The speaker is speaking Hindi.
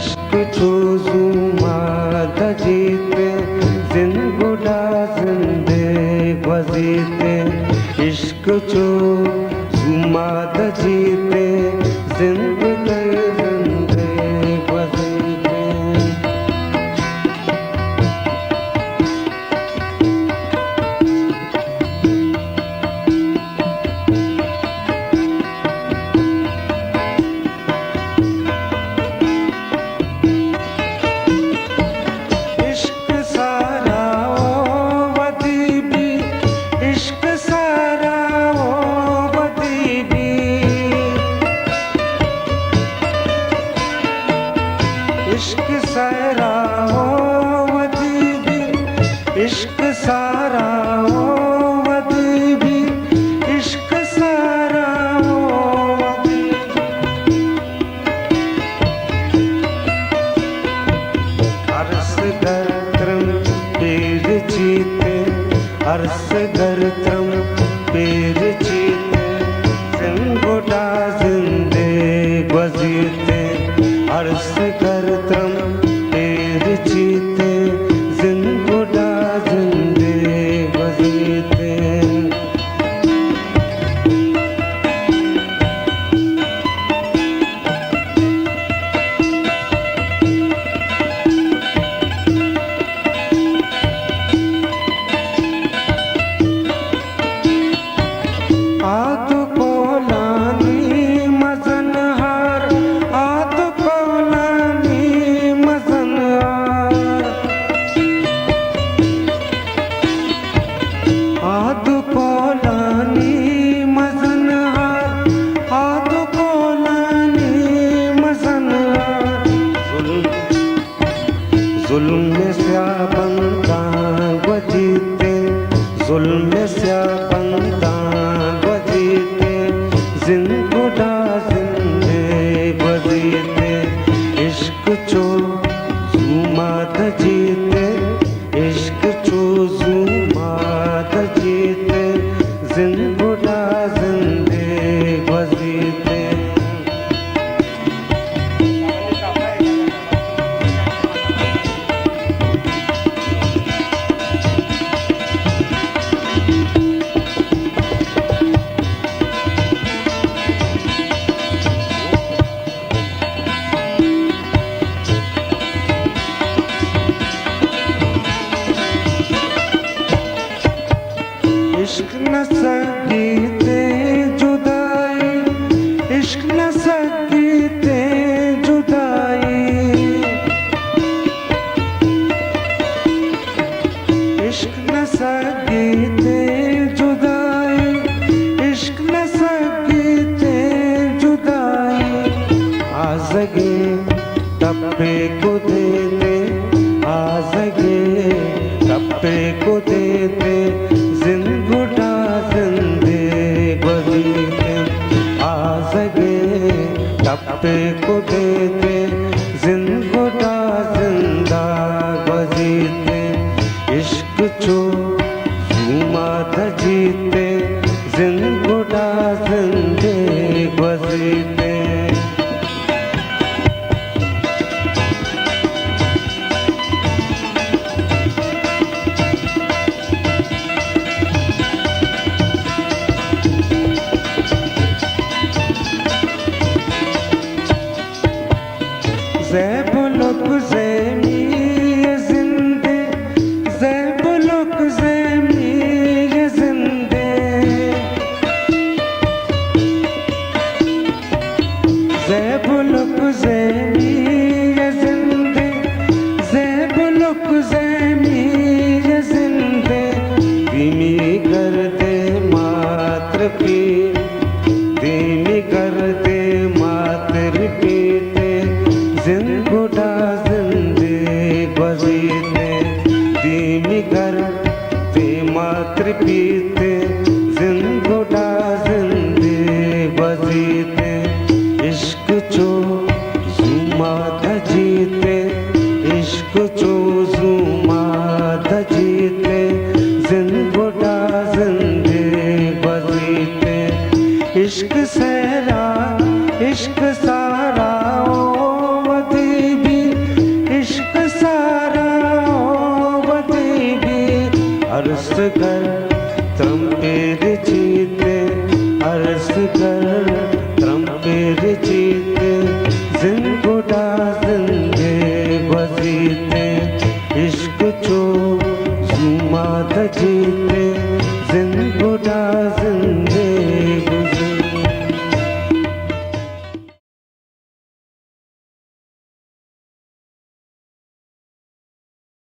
इश्क चूजुमा दजीते जिंगुडा जिंदे वजीते इश्क चूजुमा दजीते जिंदे जिंदे वजीते इश्क सारा ओ वदीबी इश्क सारा ओ वदीबी इश्क सारा ओ वदीबी अर्स गर्त्रम पेर चीते अर्स गर्त्रम पेर चीते जिंगुडा जिंदे वजीते अर्स गर्त्रम पेर चीते जिंगुडा जिंदे वजीते आद कोलानी मजनहार आद कोलानी मजनहार आद कोलानी मजनहार आद कोलानी मजनहार जुल्म से बंदा वजीते जुल्म से बंदा जिंगुडा जिंदे वजीते इश्क चूजुमा दजीते इश्क चूजुमा दजीते जिंगुडा जिंदे वजीते इश्क न सकते जुदाई इश्क न सकते जुदाई इश्क न सकते जुदाई इश्क न सकते जुदाई आज़गे टप्पे को देते आज़गे टप्पे को देते जिंगुडा जिंदे वजीते आज़गे टप्पे को देते जिंगुडा जिंदा वजीते इश्क चूजुमा दजीते जिंगुडा जिंदे वजीते ज़ैबुलुक ज़ैमी ये जिंदे ज़ैबुलुक ज़ैमी ये जिंदे ज़ैबुलुक ज़ैमी ये जिंदे ज़ैबुलुक ज़ैमी ये जिंदे धीमी कर दे मात्र पी धीमी कर दे मात्र पीते जिंगुडा जिंदे वजीते धीमी कर दे मात्र पीते जिंगुडा जिंदे वजीते इश्क चूजुमा कर त्रम्पेर चीते अर्स कर त्रम्पेर चीते जिंदगी